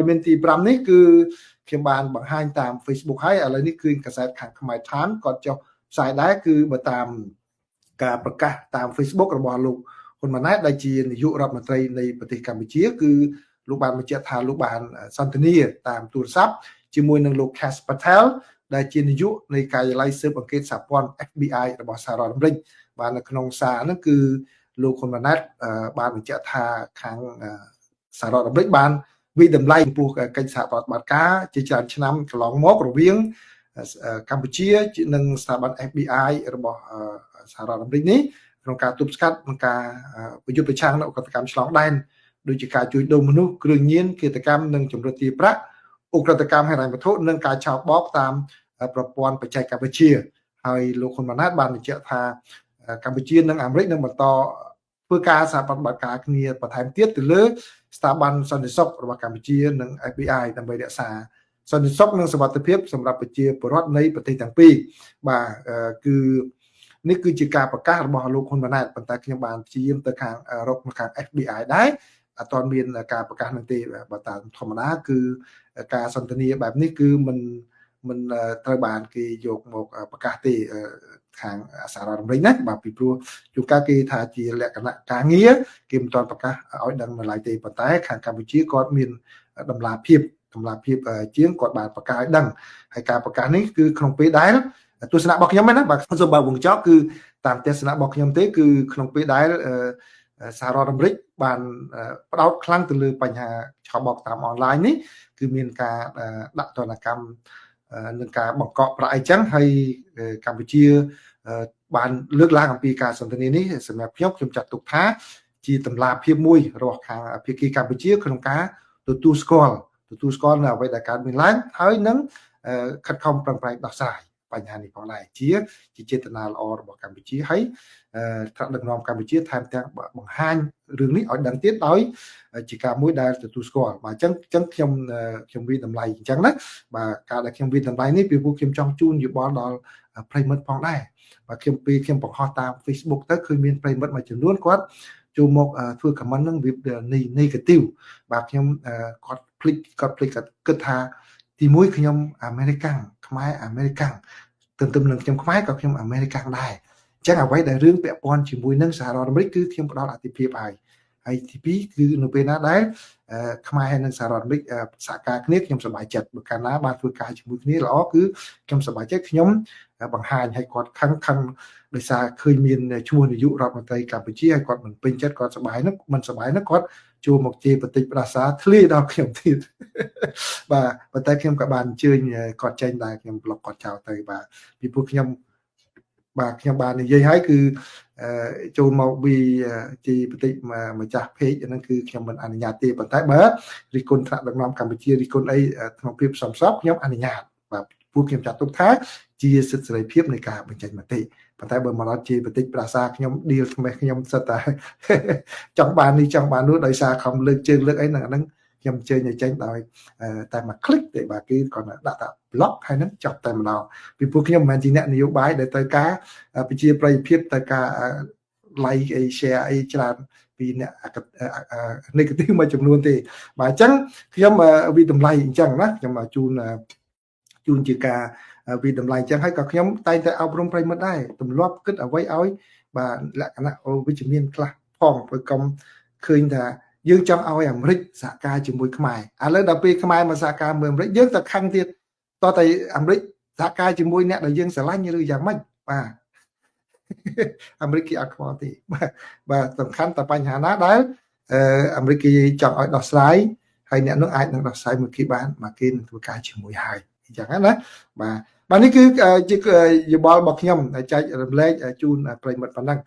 មានទី5នេះគឺខ្ញុំបានបង្ហាញតាម Facebook ហើយឥឡូវនេះគឺកាសែតខាងខ្មែរ Times គាត់ចុះផ្សាយដែរគឺបើតាមការប្រកាសតាម Facebook របស់លោកហ៊ុនម៉ាណែតដែលជានាយករដ្ឋមន្ត្រីនៃប្រទេសកម្ពុជាគឺលោកបានបញ្ជាក់ថាលោកបានសន្ទនាតាមទូរស័ព្ទជាមួយនឹងលោក Kash Patel ដែលជានាយកនៃការិយាល័យស៊ើបអង្កេតសហព័ន្ធ FBI របស់សហរដ្ឋអាមេរិកបាននៅក្នុងសារហ្នឹងគឺលោកហ៊ុនម៉ាណែតបានបញ្ជាក់ថាខាងសហរដ្ឋអាមេរិកបានវិតម្លៃចំពោះកិច្ចសហប្រតិបត្តិការជាច្រើនឆ្នាំកន្លងមករវាងកម្ពុជានិងស្ថាប័ន FBI របស់សហរដ្ឋអាមេរិកនេះក្នុងការទប់ស្កាត់និងការប្រយុទ្ធប្រឆាំងនឹងឧក្រិដ្ឋកម្មឆ្លងដែនដូចជាការជួញដូរមនុស្សគ្រឿងញៀនឃាតកម្មនិងជំរិតទារប្រាក់ឧក្រិដ្ឋកម្មហិរញ្ញវត្ថុនិងការឆោបបោកតាមប្រព័ន្ធបច្ចេកវិទ្យាហើយលោកហ៊ុនម៉ាណែតបានបញ្ជាក់ថាកម្ពុជានិងអាមេរិកនឹងបន្តធ្វើការសហប្រតិបត្តិការគ្នាបន្ថែមទៀតទៅលើស្ថាប័នសន្តិសុខរបស់កម្ពុជានិង FBI ដើម្បីរក្សាសន្តិសុខនិងសុវត្ថិភាពសម្រាប់ប្រជាពលរដ្ឋនៃប្រទេសទាំងពីរបាទគឺនេះគឺជាការប្រកាសរបស់លោកហ៊ុនម៉ាណែតប៉ុន្តែខ្ញុំបានព្យាយាមទៅខាងរកខាង FBI ដែរអត់ទាន់មានការប្រកាសនោះទេបើតាមធម្មតាគឺការសន្ទនាបែបនេះគឺមិនត្រូវបានគេយកមកប្រកាសទេខាងសហរដ្ឋអាមេរិកណាបាទពីព្រោះជួនកាលគេថាជាលក្ខណៈការងារគេមិនទាន់ប្រកាសឲ្យដឹងនៅឡើយទេប៉ុន្តែខាងកម្ពុជាគាត់មានតម្លាភាពជាងគាត់បានប្រកាសឲ្យដឹងហើយការប្រកាសនេះគឺក្នុងពេលដែលទស្សនៈរបស់ខ្ញុំណាបាទសូមបើកវងចោលគឺតាមទស្សនៈរបស់ខ្ញុំទេគឺក្នុងពេលដែលសហរដ្ឋអាមេរិកបានផ្ដោតខ្លាំងទៅលើបញ្ហាឆបោកតាមអនឡាញនេះគឺមានការដាក់ទណ្ឌកម្មនឹងការបង្កក់ប្រាក់អីចឹងហើយកម្ពុជាបានលើកឡើងអំពីការសន្ទនានេះសម្រាប់ខ្ញុំចាត់ទុកថាជាតម្លាភាពមួយរបស់ខាងភាគីកម្ពុជាក្នុងការទទួលស្គាល់នៅអ្វីដែលកើតមានឡើងហើយនឹងខិតខំប្រឹងប្រែងដោះស្រាយបញ្ហានេះផងដែរជាចេតនាល្អរបស់កម្ពុជាហើយថ្នាក់ដឹកនាំកម្ពុជាថែមទាំងបង្ហាញរឿងនេះឲ្យដឹងទៀតដោយជាការមួយដែលទទួលស្គាល់បាទអញ្ចឹងខ្ញុំវិតម្លៃអញ្ចឹងណាបាទការដែលខ្ញុំវិតម្លៃនេះពីព្រោះខ្ញុំចង់ជូនយោបល់ដល់ប្រិមិត្តផងដែរបាទខ្ញុំបង្ហោះតាម Facebook ទៅឃើញមានប្រិមិត្តមួយចំនួនគាត់ចូលមកធ្វើ comment នឹងវា negative បាទខ្ញុំគាត់ភ្លេចគិតថាទីមួយខ្ញុំអាមេរិកាំងខ្មែរអាមេរិកាំងទន្ទឹមនឹងខ្ញុំខ្មែរក៏ខ្ញុំអាមេរិកាំងដែរអញ្ចឹងអ្វីដែលរឿងពាក់ព័ន្ធជាមួយនឹងសហរដ្ឋអាមេរិកគឺខ្ញុំផ្ដល់អាទិភាពហើយទីពីរគឺនៅពេលណាដែលខ្មែរហើយនិងសហរដ្ឋអាមេរិកសហការគ្នាខ្ញុំសប្បាយចិត្តបើកាលណាបានធ្វើការជាមួយគ្នាល្អគឺខ្ញុំសប្បាយចិត្តខ្ញុំបង្ហាញឲ្យគាត់ខឹងដោយសារឃើញមានឈ្មោះនាយករដ្ឋមន្ត្រីកម្ពុជាហើយគាត់មិនពេញចិត្តគាត់សប្បាយនោះមិនសប្បាយនោះគាត់ចូលមកជេរបន្តិចផ្ដាសាធ្លាយដល់ខ្ញុំទៀតបាទប៉ុន្តែខ្ញុំក៏បានអញ្ជើញគាត់ចេញដែរខ្ញុំប្លុកគាត់ចោលទៅបាទពីព្រោះខ្ញុំបាននិយាយហើយគឺចូលមកពីជាបន្តិចម្ចាស់ពេកហ្នឹងគឺខ្ញុំមិនអនុញ្ញាតទេប៉ុន្តែបើរិះគន់ថ្នាក់ដឹកនាំកម្ពុជារិះគន់អីក្នុងភាពសំសពខ្ញុំអនុញ្ញាតបាទពួកខ្ញុំចាត់ទុកថាជាសិទ្ធិសេរីភាពនៃការបញ្ចេញមតិប៉ុន្តែបើមកដល់ជាបន្តិចប្រាសាខ្ញុំឌីលថ្មីខ្ញុំសិតតែចង់បាននេះចង់បាននោះដោយសារខំលើកជើងលើកអីហ្នឹងខ្ញុំជើញឲ្យចេញដោយតែមួយคลิกទេបាទគឺគាត់ដាក់ថា block ហើយហ្នឹងចប់តែម្ដងពីព្រោះខ្ញុំមិនមែនជាអ្នកនយោបាយដែលត្រូវការប្រជាប្រិយភាពត្រូវការ like អី share អីច្រើនពីអ្នកnegative មួយចំនួនទេបាទអញ្ចឹងខ្ញុំវិតម្លៃអញ្ចឹងណាខ្ញុំជូនជាការវិតម្លៃអញ្ចឹងហើយក៏ខ្ញុំតែងតែអប់រំប្រិយមិត្តដែរទម្លាប់គិតអ្វីឲ្យបាទលក្ខណៈវិជ្ជមានខ្លះផងព្រោះកុំឃើញថាយើងចង់ឲ្យអាមេរិកសហការជាមួយខ្មែរឥឡូវដល់ពេលខ្មែរមកសហការមួយអាមេរិកយើងទៅខឹងទៀតតោះតែអាមេរិកសហការជាមួយអ្នកដែលយើងស្រឡាញ់ឬយ៉ាងម៉េចបាទអាមេរិកគេអត់ខ្វល់ទេបាទសំខាន់តែបញ្ហាណាដែលអាមេរិកគេចង់ឲ្យដោះស្រាយហើយអ្នកនោះអាចនឹងដោះស្រាយមួយគេបានមកគេនឹងធ្វើការជាមួយហើយអញ្ចឹងណាបាទនេះគឺជាយោបល់របស់ខ្ញុំចែករំលែកជូនប្រិយមិត្តប៉ុណ្ណឹង